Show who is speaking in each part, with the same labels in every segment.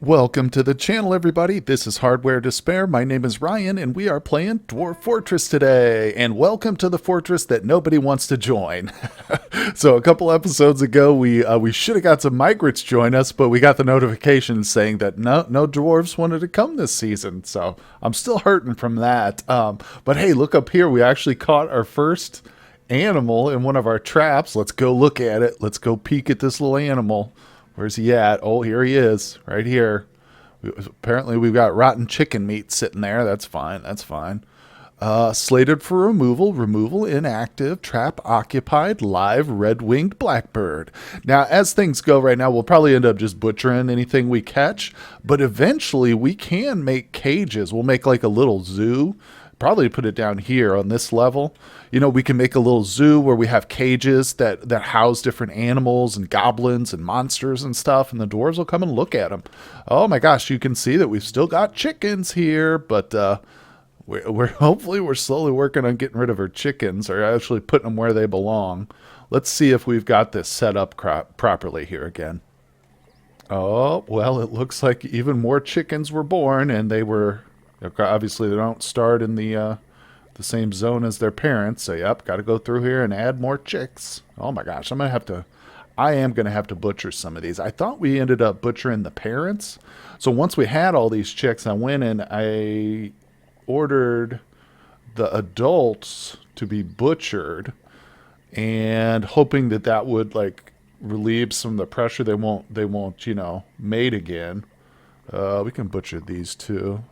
Speaker 1: Welcome to the channel, everybody. This is Hardware Despair. My name is Ryan, and we are playing Dwarf Fortress today. And welcome to the fortress that nobody wants to join. So a couple episodes ago, we should have got some migrants join us, but we got the notification saying that no dwarves wanted to come this season. So I'm still hurting from that. But hey, look up here. We actually caught our first animal in one of our traps. Let's go look at it. Let's go peek at this little animal. Where's he at? Oh, here he is, right here. Apparently, we've got rotten chicken meat sitting there. That's fine. That's fine. Slated for removal. Removal inactive. Trap occupied. Live red-winged blackbird. Now, as things go right now, we'll probably end up just butchering anything we catch. But eventually, we can make cages. We'll make like a little zoo. Probably put it down here on this level. You know, we can make a little zoo where we have cages that house different animals and goblins and monsters and stuff, and the dwarves will come and look at them. Oh my gosh, you can see that we've still got chickens here, but we're hopefully we're slowly working on getting rid of our chickens, or actually putting them where they belong. Let's see if we've got this set up properly here again. Oh, well, it looks like even more chickens were born, and they were... Obviously, they don't start in the same zone as their parents. So, yep, got to go through here and add more chicks. Oh my gosh, I am gonna have to butcher some of these. I thought we ended up butchering the parents. So once we had all these chicks, I went and I ordered the adults to be butchered, and hoping that that would like relieve some of the pressure. They won't mate again. We can butcher these too.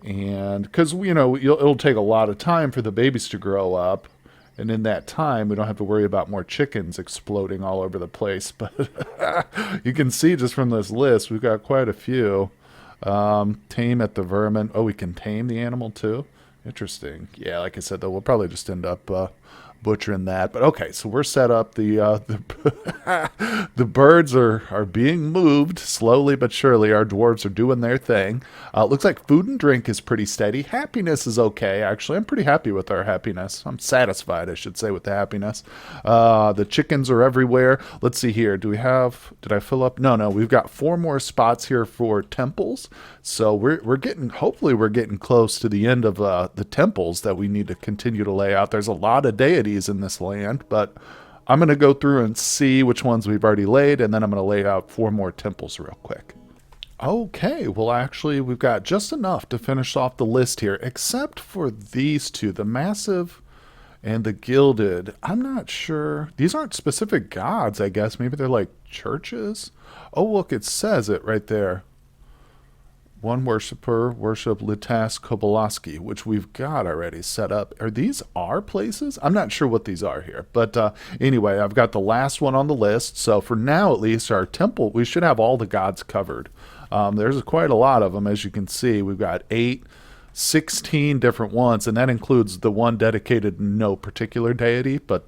Speaker 1: And because it'll take a lot of time for the babies to grow up, and in that time we don't have to worry about more chickens exploding all over the place. But you can see just from this list we've got quite a few. Tame at the vermin. Oh, we can tame the animal too. Interesting. Yeah, like I said, though, we'll probably just end up butchering that. But okay, so we're set up. The birds are being moved slowly but surely. Our dwarves are doing their thing. Looks like food and drink is pretty steady. Happiness is okay, actually. I'm pretty happy with our happiness. I'm satisfied, I should say, with the happiness. The chickens are everywhere. Let's see here. Did I fill up? No, we've got 4 more spots here for temples. So hopefully we're getting close to the end of the temples that we need to continue to lay out. There's a lot of deities in this land, but I'm going to go through and see which ones we've already laid, and then I'm going to lay out 4 more temples real quick. Okay, well actually we've got just enough to finish off the list here, except for these two, the massive and the gilded. I'm not sure. These aren't specific gods, I guess. Maybe they're like churches. Oh, look, it says it right there. One worshiper worship Litas Kobolaski, which we've got already set up. Are these our places? I'm not sure what these are here. But anyway, I've got the last one on the list. So for now, at least, our temple, we should have all the gods covered. There's quite a lot of them, as you can see. We've got 16 different ones, and that includes the one dedicated to no particular deity, but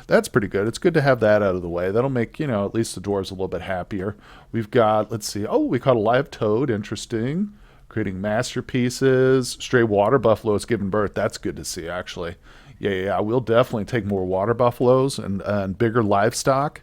Speaker 1: that's pretty good. It's good to have that out of the way. That'll make, at least the dwarves a little bit happier. We've got, let's see, we caught a live toad. Interesting. Creating masterpieces. Stray water buffalo is giving birth. That's good to see, actually. Yeah, we'll definitely take more water buffaloes and bigger livestock.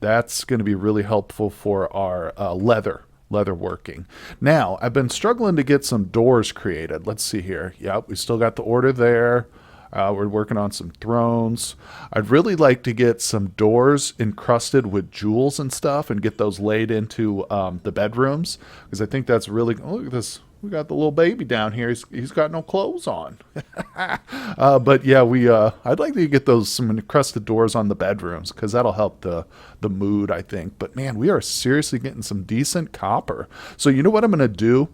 Speaker 1: That's going to be really helpful for our leather working. Now, I've been struggling to get some doors created. Let's see here. Yep, we still got the order there. We're working on some thrones. I'd really like to get some doors encrusted with jewels and stuff and get those laid into the bedrooms, because I think that's really... Oh, look at this. We got the little baby down here. He's got no clothes on. But yeah, I'd like to get some encrusted doors on the bedrooms, because that'll help the mood, I think. But man, we are seriously getting some decent copper. So you know what I'm going to do?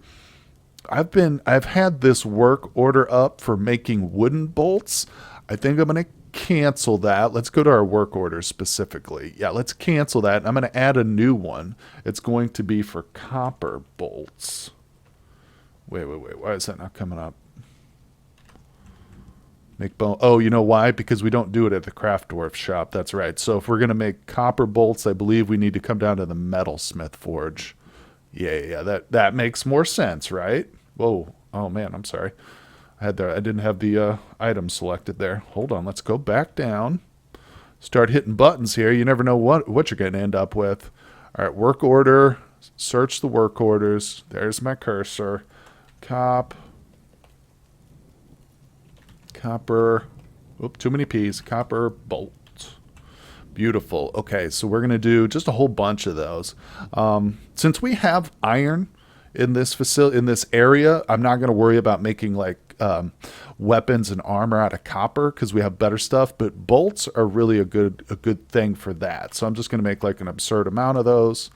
Speaker 1: I've had this work order up for making wooden bolts. I think I'm going to cancel that. Let's go to our work order specifically. Yeah, let's cancel that. I'm going to add a new one. It's going to be for copper bolts. Wait. Why is that not coming up? Make bone. Oh, you know why? Because we don't do it at the Craft Dwarf shop. That's right. So if we're going to make copper bolts, I believe we need to come down to the Metalsmith Forge. Yeah. That makes more sense, right? Whoa. Oh man, I'm sorry. I didn't have the item selected there. Hold on. Let's go back down. Start hitting buttons here. You never know what you're going to end up with. All right, work order. Search the work orders. There's my cursor. Copper. Oop, too many P's. Copper bolt. Beautiful. Okay, so we're going to do just a whole bunch of those. Since we have iron in this facility, in this area, I'm not going to worry about making like weapons and armor out of copper because we have better stuff. But bolts are really a good thing for that. So I'm just going to make like an absurd amount of those.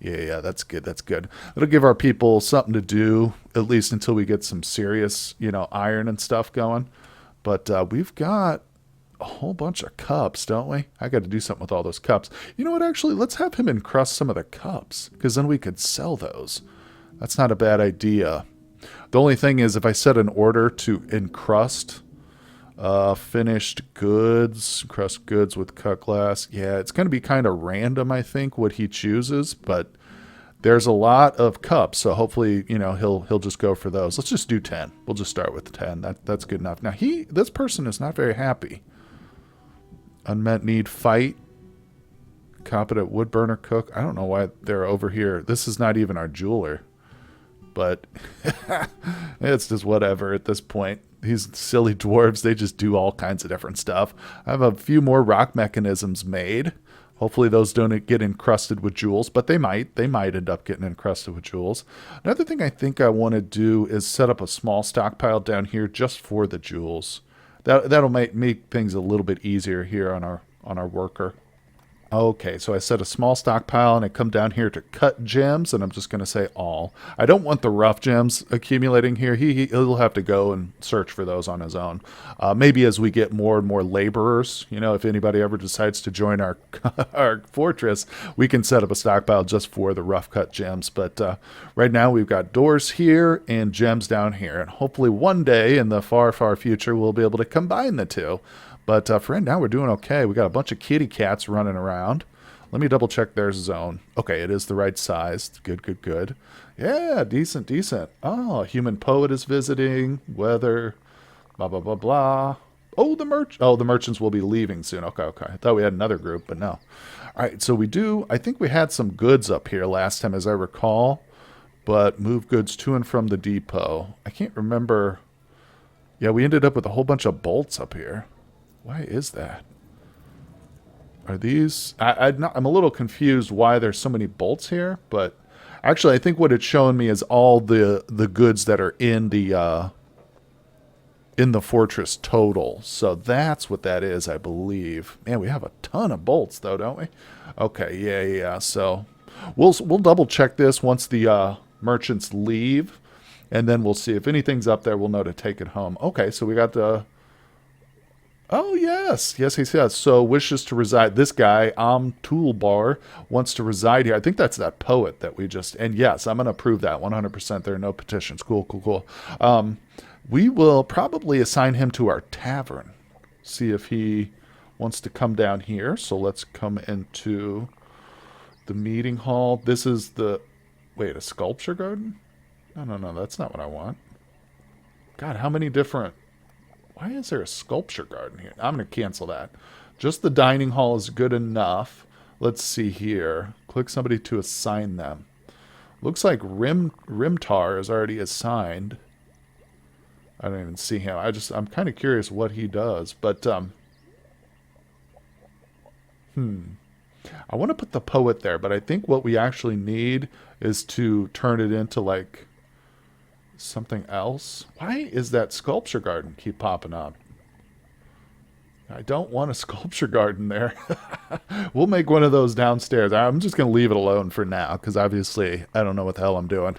Speaker 1: Yeah, that's good. That's good. It'll give our people something to do, at least until we get some serious, iron and stuff going. But we've got a whole bunch of cups, don't we? I got to do something with all those cups. You know what, actually, let's have him encrust some of the cups, because then we could sell those. That's not a bad idea. The only thing is, if I set an order to encrust finished goods, encrust goods with cut glass, yeah, it's going to be kind of random, I think, what he chooses, but there's a lot of cups, so hopefully, he'll just go for those. Let's just do 10. We'll just start with 10. That's good enough. Now, this person is not very happy. Unmet need, fight. Competent wood burner, cook. I don't know why they're over here. This is not even our jeweler. But it's just whatever at this point. These silly dwarves, they just do all kinds of different stuff. I have a few more rock mechanisms made. Hopefully those don't get encrusted with jewels, but they might. They might end up getting encrusted with jewels. Another thing I think I want to do is set up a small stockpile down here just for the jewels. That'll make things a little bit easier here on our worker. Okay, so I set a small stockpile and I come down here to cut gems, and I'm just going to say all. I don't want the rough gems accumulating here. He'll have to go and search for those on his own. Maybe as we get more and more laborers, if anybody ever decides to join our our fortress, we can set up a stockpile just for the rough cut gems. But right now we've got doors here and gems down here, and hopefully one day in the far, far future we'll be able to combine the two. But for right now, we're doing okay. We got a bunch of kitty cats running around. Let me double check their zone. Okay, it is the right size. Good, good, good. Yeah, decent, decent. Oh, a human poet is visiting. Weather. Blah, blah, blah, blah. Oh, the merchants will be leaving soon. Okay, okay. I thought we had another group, but no. All right, so I think we had some goods up here last time, as I recall. But move goods to and from the depot. I can't remember. Yeah, we ended up with a whole bunch of bolts up here. Why is that? Are these... I'm a little confused why there's so many bolts here, but actually I think what it's showing me is all the goods that are in the fortress total. So that's what that is, I believe. Man, we have a ton of bolts though, don't we? Okay, yeah. So we'll double check this once the merchants leave, and then we'll see if anything's up there. We'll know to take it home. Okay, so we got the... Oh, yes. Yes. So wishes to reside. This guy, Toolbar, wants to reside here. I think that's that poet that we just... And yes, I'm going to approve that 100%. There are no petitions. Cool. We will probably assign him to our tavern. See if he wants to come down here. So let's come into the meeting hall. This is the... Wait, a sculpture garden? No. That's not what I want. God, how many different... Why is there a sculpture garden here? I'm going to cancel that. Just the dining hall is good enough. Let's see here. Click somebody to assign them. Looks like Rimtar is already assigned. I don't even see him. I'm kind of curious what he does. But, I want to put the poet there, but I think what we actually need is to turn it into, like... something else. Why is that sculpture garden keep popping up? I don't want a sculpture garden there. We'll make one of those downstairs. I'm just going to leave it alone for now because obviously I don't know what the hell I'm doing.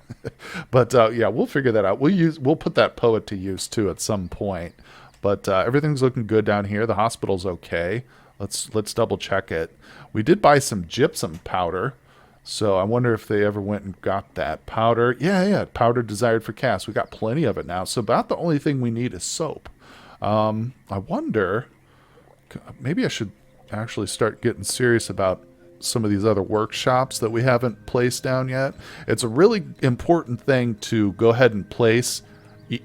Speaker 1: But yeah, we'll figure that out. We'll put that poet to use too at some point. But everything's looking good down here. The hospital's okay. Let's double check it. We did buy some gypsum powder. So I wonder if they ever went and got that. Powder. Yeah. Powder desired for cast. We got plenty of it now. So about the only thing we need is soap. I wonder, maybe I should actually start getting serious about some of these other workshops that we haven't placed down yet. It's a really important thing to go ahead and place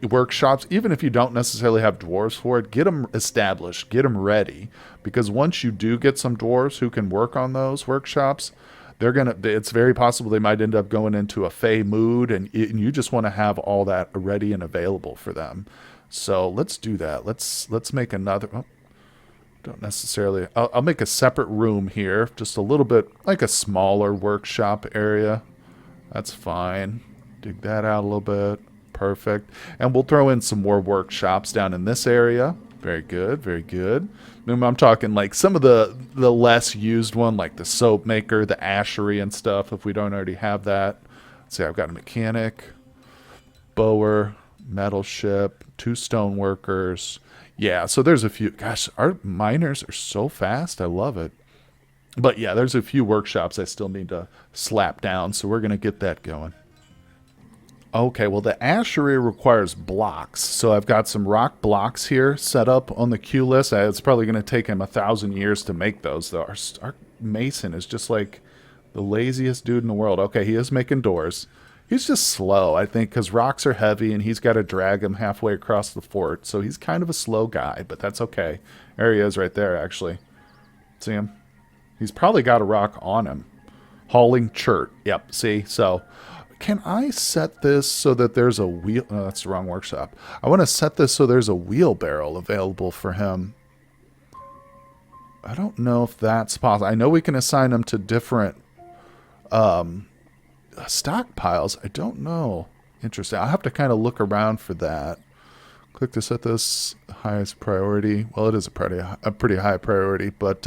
Speaker 1: workshops, even if you don't necessarily have dwarves for it. Get them established. Get them ready. Because once you do get some dwarves who can work on those workshops, It's very possible they might end up going into a fey mood, and you just want to have all that ready and available for them. So let's do that. Let's make another. Oh, don't necessarily. I'll make a separate room here, just a little bit like a smaller workshop area. That's fine. Dig that out a little bit. Perfect. And we'll throw in some more workshops down in this area. Very good, very good. I'm talking like some of the less used one, like the soap maker, the ashery and stuff, if we don't already have that. Let's see, I've got a mechanic, bower, metal ship, 2 stone workers. Yeah, so there's a few. Gosh, our miners are so fast. I love it. But yeah, there's a few workshops I still need to slap down, so we're going to get that going. Okay, well, the ashery requires blocks, so I've got some rock blocks here set up on the queue list. It's probably going to take him 1,000 years to make those, though. Our mason is just like the laziest dude in the world. Okay, he is making doors. He's just slow, I think, because rocks are heavy, and he's got to drag them halfway across the fort, so he's kind of a slow guy, but that's okay. There he is right there, actually. See him? He's probably got a rock on him. Hauling chert. Yep, see? So, can I set this so that there's a wheel? Oh, that's the wrong workshop. I want to set this so there's a wheelbarrow available for him. I don't know if that's possible. I know we can assign them to different stockpiles. I don't know. Interesting. I'll have to kind of look around for that. Click to set this highest priority. Well, it is a pretty high priority, but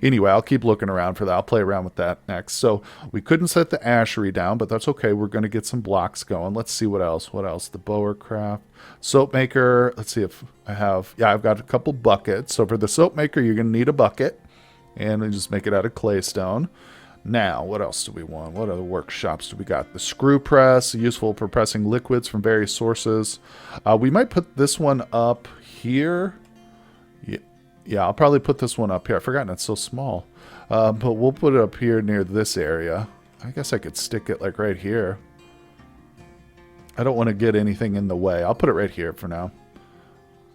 Speaker 1: anyway, I'll keep looking around for that. I'll play around with that next. So we couldn't set the ashery down, but that's okay. We're going to get some blocks going. Let's see what else. What else? The bower craft, soap maker. Let's see if I have. Yeah, I've got a couple buckets. So for the soap maker, you're going to need a bucket, and we just make it out of clay stone. Now, what else do we want? What other workshops do we got? The screw press, useful for pressing liquids from various sources. We might put this one up here. Yeah, I'll probably put this one up here. I've forgotten it's so small. But we'll put it up here near this area. I guess I could stick it like right here. I don't want to get anything in the way. I'll put it right here for now.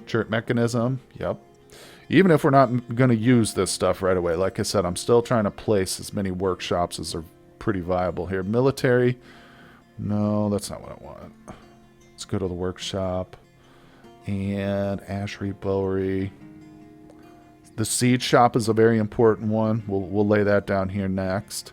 Speaker 1: Chert mechanism. Yep. Even if we're not going to use this stuff right away, like I said, I'm still trying to place as many workshops as are pretty viable here. Military. No, that's not what I want. Let's go to the workshop. And ashery, bowery. The seed shop is a very important one. We'll lay that down here next.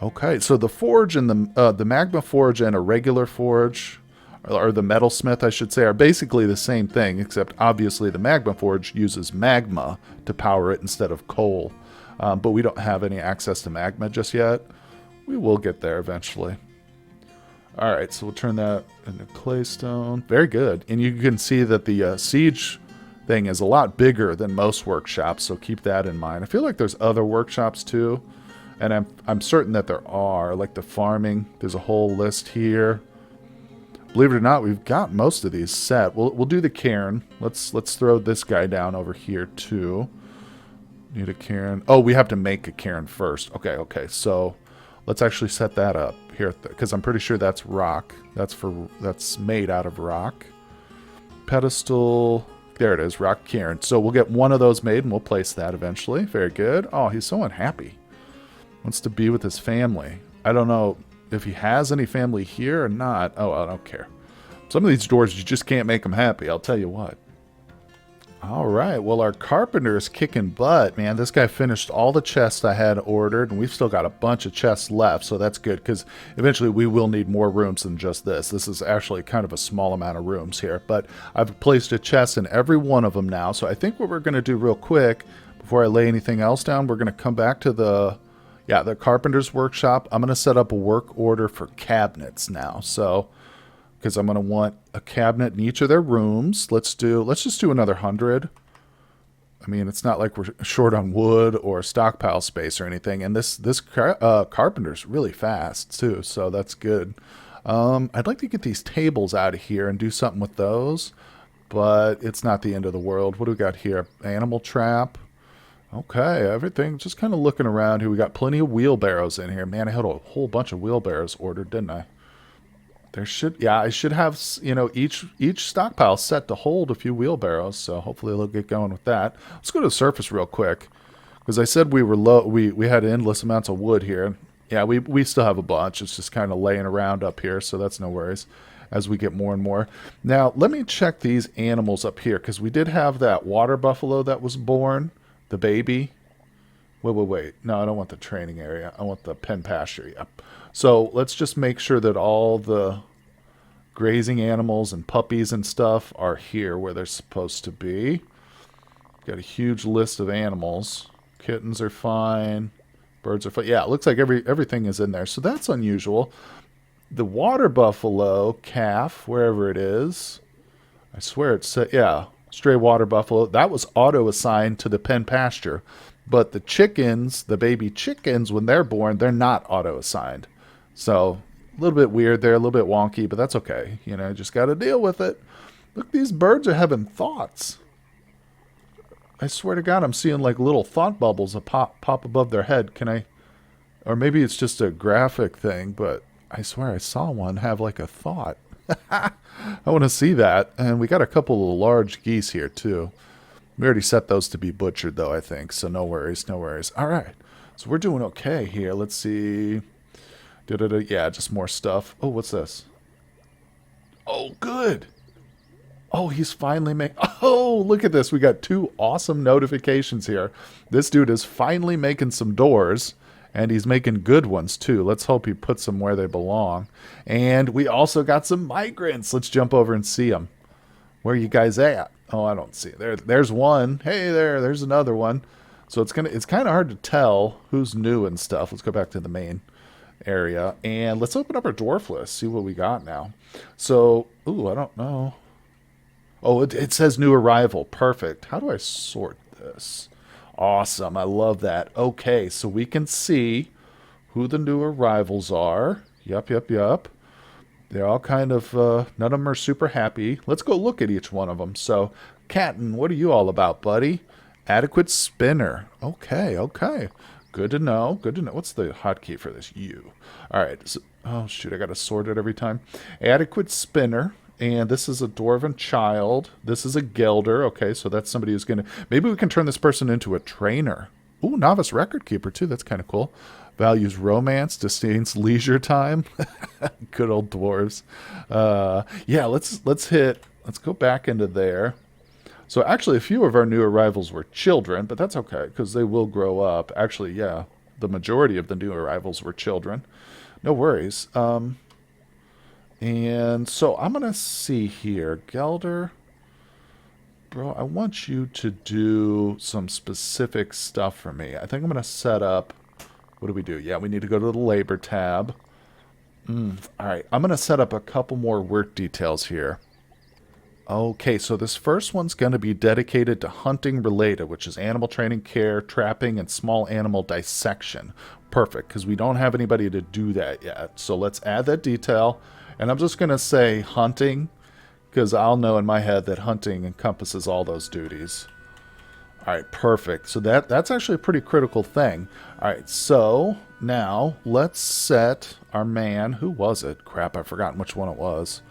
Speaker 1: Okay, so the forge and the magma forge and a regular forge, or the metalsmith, I should say, are basically the same thing, except obviously the magma forge uses magma to power it instead of coal. But we don't have any access to magma just yet. We will get there eventually. All right, so we'll turn that into claystone. Very good. And you can see that the siege thing is a lot bigger than most workshops, so keep that in mind. I feel like there's other workshops too, and I'm certain that there are, like the farming. There's a whole list here. Believe it or not, we've got most of these set. We'll do the cairn. Let's throw this guy down over here too. Need a cairn. Oh, we have to make a cairn first. Okay. So let's actually set that up here, because I'm pretty sure that's rock. That's made out of rock. Pedestal. There it is, rock cairn. So we'll get one of those made, and we'll place that eventually. Very good. Oh, he's so unhappy. Wants to be with his family. I don't know if he has any family here or not. Oh, I don't care. Some of these doors, you just can't make them happy, I'll tell you what. All right, well, our carpenter is kicking butt, man. This guy finished all the chests I had ordered, and we've still got a bunch of chests left, so that's good, because eventually we will need more rooms than just this. This is actually kind of a small amount of rooms here, but I've placed a chest in every one of them now, so I think what we're going to do real quick, before I lay anything else down, we're going to come back to the carpenter's workshop. I'm going to set up a work order for cabinets now, so because I'm going to want a cabinet in each of their rooms. Let's just do another 100. I mean, it's not like we're short on wood or stockpile space or anything. And this carpenter's really fast too, so that's good. I'd like to get these tables out of here and do something with those, but it's not the end of the world. What do we got here? Animal trap. Okay, everything. Just kind of looking around here. We got plenty of wheelbarrows in here. Man, I had a whole bunch of wheelbarrows ordered, didn't I? I should have, each stockpile set to hold a few wheelbarrows, so hopefully they'll get going with that. Let's go to the surface real quick, because I said we were low. We had endless amounts of wood here. Yeah, we still have a bunch. It's just kind of laying around up here, so that's no worries as we get more and more. Now, let me check these animals up here, because we did have that water buffalo that was born, the baby. Wait. No, I don't want the training area. I want the pen pasture. Yep. So let's just make sure that all the grazing animals and puppies and stuff are here where they're supposed to be. Got a huge list of animals. Kittens are fine. Birds are fine. Yeah, it looks like everything is in there. So that's unusual. The water buffalo calf, wherever it is, I swear it said, yeah, stray water buffalo. That was auto assigned to the pen pasture. But the chickens, the baby chickens, when they're born, they're not auto assigned. So a little bit weird there, a little bit wonky, but that's okay. You know, just got to deal with it. Look, these birds are having thoughts. I swear to God, I'm seeing like little thought bubbles that pop above their head. Can I? Or maybe it's just a graphic thing, but I swear I saw one have like a thought. I want to see that. And we got a couple of large geese here too. We already set those to be butchered though, I think. So no worries, no worries. All right. So we're doing okay here. Let's see. Yeah, just more stuff. Oh, what's this? Oh, good. Oh, he's finally making... Oh, look at this. We got two awesome notifications here. This dude is finally making some doors, and he's making good ones, too. Let's hope he puts them where they belong. And we also got some migrants. Let's jump over and see them. Where are you guys at? Oh, I don't see it. There's one. Hey, there's another one. So it's kind of hard to tell who's new and stuff. Let's go back to the main area, and let's open up our dwarf list, see what we got now. So, ooh, I don't know. Oh, it says new arrival. Perfect. How do I sort this? Awesome. I love that. Okay, so we can see who the new arrivals are. Yup. They're all kind of, none of them are super happy. Let's go look at each one of them. So, Captain, what are you all about, buddy? Adequate spinner. Okay. Good to know. What's the hotkey for this? U. All right. So, oh, shoot. I got to sort it every time. Adequate spinner. And this is a dwarven child. This is a gelder. Okay, so that's somebody who's going to... Maybe we can turn this person into a trainer. Ooh, novice record keeper, too. That's kind of cool. Values romance, disdains leisure time. Good old dwarves. Yeah, let's go back into there. So actually, a few of our new arrivals were children, but that's okay, because they will grow up. Actually, yeah, the majority of the new arrivals were children. No worries. And so I'm going to see here. Gelder, bro, I want you to do some specific stuff for me. I think I'm going to set up... What do we do? Yeah, we need to go to the labor tab. All right, I'm going to set up a couple more work details here. Okay, so this first one's going to be dedicated to hunting related, which is animal training, care, trapping, and small animal dissection. Perfect, because we don't have anybody to do that yet. So let's add that detail. And I'm just going to say hunting, because I'll know in my head that hunting encompasses all those duties. All right, perfect. So that's actually a pretty critical thing. All right, so now let's set our man. Who was it? Crap, I've forgotten which one it was.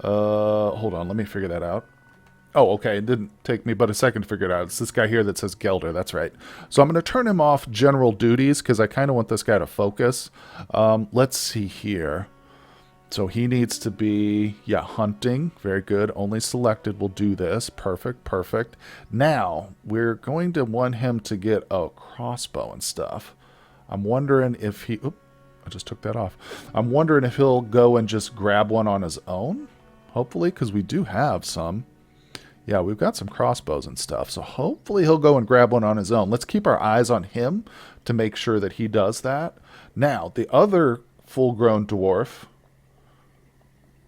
Speaker 1: Hold on, let me figure that out. Oh, okay, it didn't take me but a second to figure it out. It's this guy here that says Gelder, that's right. So I'm going to turn him off general duties because I kind of want this guy to focus. Let's see here. So he needs to be, yeah, hunting. Very good. Only selected will do this. Perfect. Now, we're going to want him to get a crossbow and stuff. I'm wondering if he... Oop, I just took that off. I'm wondering if he'll go and just grab one on his own. Hopefully, because we do have some. Yeah, we've got some crossbows and stuff. So hopefully he'll go and grab one on his own. Let's keep our eyes on him to make sure that he does that. Now, the other full-grown dwarf...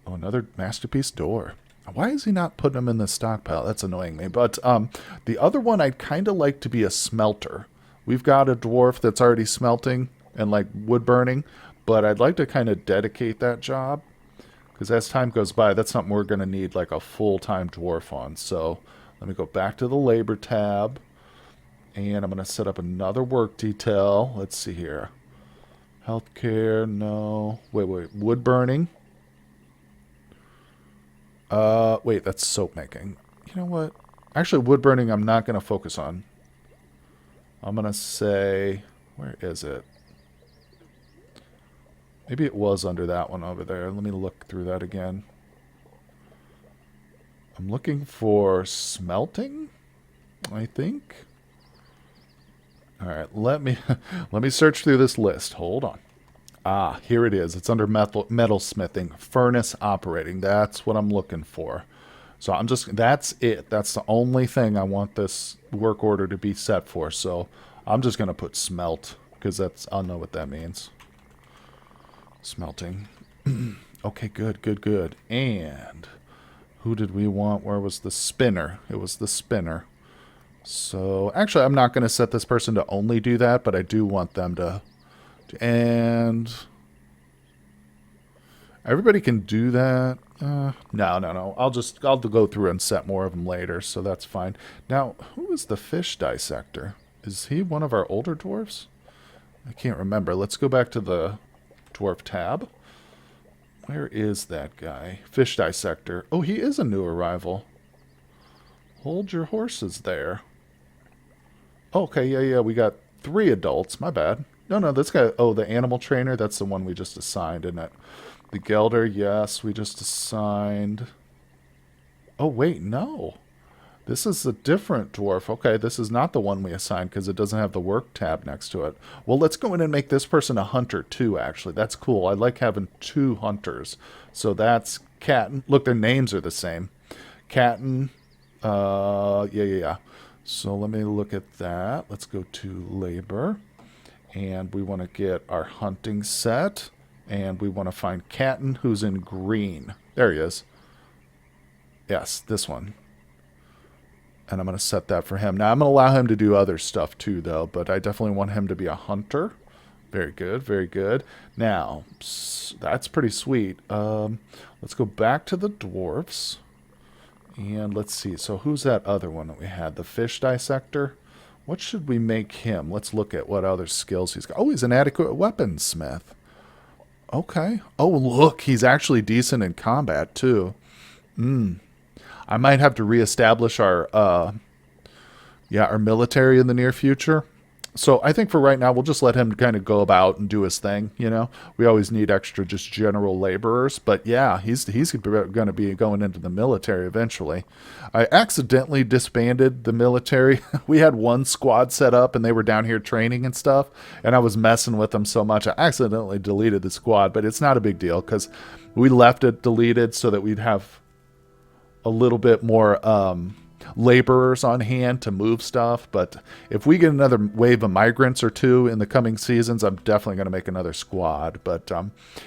Speaker 1: Oh, another masterpiece door. Why is he not putting them in the stockpile? That's annoying me. But the other one I'd kind of like to be a smelter. We've got a dwarf that's already smelting and like wood burning, but I'd like to kind of dedicate that job because as time goes by, that's something we're going to need like a full-time dwarf on. So let me go back to the labor tab, and I'm going to set up another work detail. Let's see here. Healthcare, no. Wait. Wood burning. Wait, that's soap making. You know what? Actually, wood burning I'm not going to focus on. I'm going to say... Where is it? Maybe it was under that one over there. Let me look through that again. I'm looking for smelting, I think. All right, let me let me search through this list. Hold on. Ah, here it is. It's under metal smithing, furnace operating. That's what I'm looking for. So that's it. That's the only thing I want this work order to be set for. So I'm just going to put smelt because I'll know what that means. Smelting. Okay, good, good, good. And who did we want? Where was the spinner? It was the spinner. So actually, I'm not going to set this person to only do that, but I do want them to. And everybody can do that. No. I'll go through and set more of them later, so that's fine. Now, who is the fish dissector? Is he one of our older dwarves? I can't remember. Let's go back to the dwarf tab. Where is that guy? Fish dissector. Oh, he is a new arrival. Hold your horses there. Okay, yeah, we got 3 adults. My bad. No, this guy... Oh, the animal trainer, that's the one we just assigned, isn't it? The Gelder, yes, we just assigned. Oh, wait, no. This is a different dwarf. Okay, this is not the one we assigned because it doesn't have the work tab next to it. Well, let's go in and make this person a hunter too, actually. That's cool. I like having 2 hunters. So that's Look, their names are the same. Catton. Yeah. So let me look at that. Let's go to labor. And we want to get our hunting set. And we want to find Catton, who's in green. There he is. Yes, this one. And I'm going to set that for him. Now, I'm going to allow him to do other stuff too, though. But I definitely want him to be a hunter. Very good, very good. Now, that's pretty sweet. Let's go back to the dwarfs. And let's see. So who's that other one that we had? The fish dissector? What should we make him? Let's look at what other skills he's got. Oh, he's an adequate weaponsmith. Okay. Oh, look, he's actually decent in combat, too. I might have to reestablish our military in the near future. So I think for right now, we'll just let him kind of go about and do his thing, you know? We always need extra just general laborers. But yeah, he's going to be going into the military eventually. I accidentally disbanded the military. We had 1 squad set up, and they were down here training and stuff. And I was messing with them so much, I accidentally deleted the squad. But it's not a big deal because we left it deleted so that we'd have a little bit more laborers on hand to move stuff. But if we get another wave of migrants or 2 in the coming seasons, I'm definitely going to make another squad. But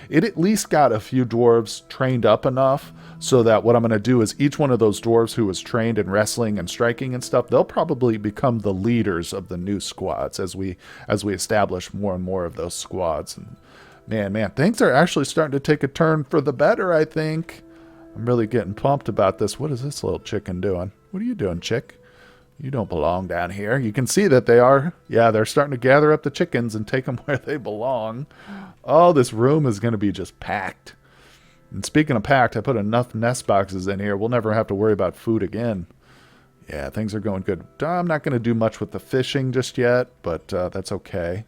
Speaker 1: it at least got a few dwarves trained up enough so that what I'm going to do is each one of those dwarves who was trained in wrestling and striking and stuff, they'll probably become the leaders of the new squads as we establish more and more of those squads. And man, things are actually starting to take a turn for the better, I think. I'm really getting pumped about this. What is this little chicken doing? What are you doing, chick? You don't belong down here. You can see that they're starting to gather up the chickens and take them where they belong. Oh, this room is going to be just packed. And speaking of packed, I put enough nest boxes in here. We'll never have to worry about food again. Yeah, things are going good. I'm not going to do much with the fishing just yet, but that's okay.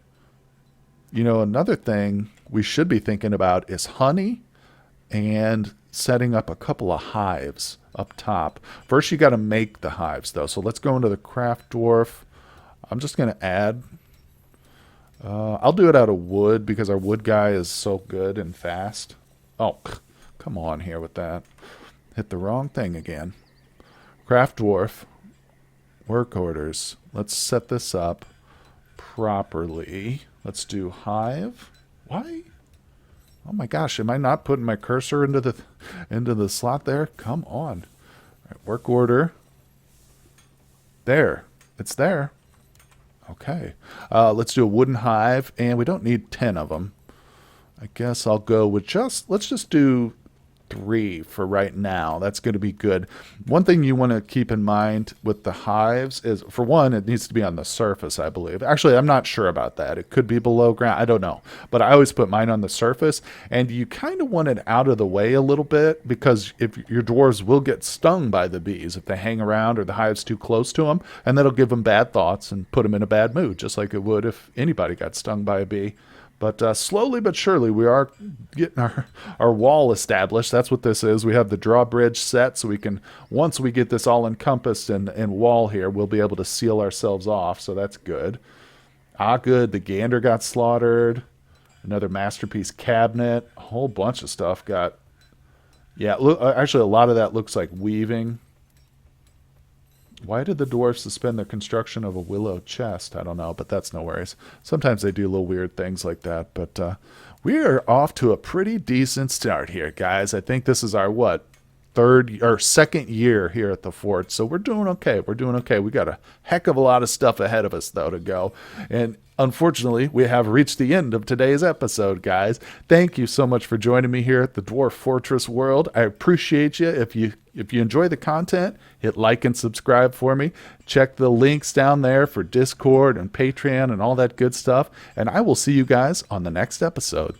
Speaker 1: You know, another thing we should be thinking about is honey and setting up a couple of hives up top. First, you got to make the hives, though. So let's go into the craft dwarf. I'm just going to add... I'll do it out of wood because our wood guy is so good and fast. Oh, come on here with that. Hit the wrong thing again. Craft dwarf. Work orders. Let's set this up properly. Let's do hive. Why? Oh my gosh, am I not putting my cursor into the slot there? Come on. All right, work order. There. It's there. Okay. Let's do a wooden hive, and we don't need 10 of them. I guess I'll go with let's just do 3 for right now. That's going to be good. One thing you want to keep in mind with the hives is, for one, it needs to be on the surface, I believe. Actually, I'm not sure about that. It could be below ground. I don't know. But I always put mine on the surface, and you kind of want it out of the way a little bit because if your dwarves will get stung by the bees if they hang around or the hive's too close to them, and that'll give them bad thoughts and put them in a bad mood, just like it would if anybody got stung by a bee. But slowly but surely, we are getting our wall established. That's what this is. We have the drawbridge set, so we can, once we get this all encompassed and wall here, we'll be able to seal ourselves off. So that's good. Ah, good. The gander got slaughtered. Another masterpiece cabinet. A whole bunch of stuff got. Yeah, look. Actually, a lot of that looks like weaving. Why did the dwarves suspend their construction of a willow chest? I don't know, but that's no worries. Sometimes they do little weird things like that. But we are off to a pretty decent start here, guys. I think this is our, what, third or second year here at the fort. So we're doing okay. We're doing okay. We got a heck of a lot of stuff ahead of us, though, to go. And unfortunately, we have reached the end of today's episode, guys. Thank you so much for joining me here at the Dwarf Fortress World. I appreciate you. If you enjoy the content, hit like and subscribe for me. Check the links down there for Discord and Patreon and all that good stuff. And I will see you guys on the next episode.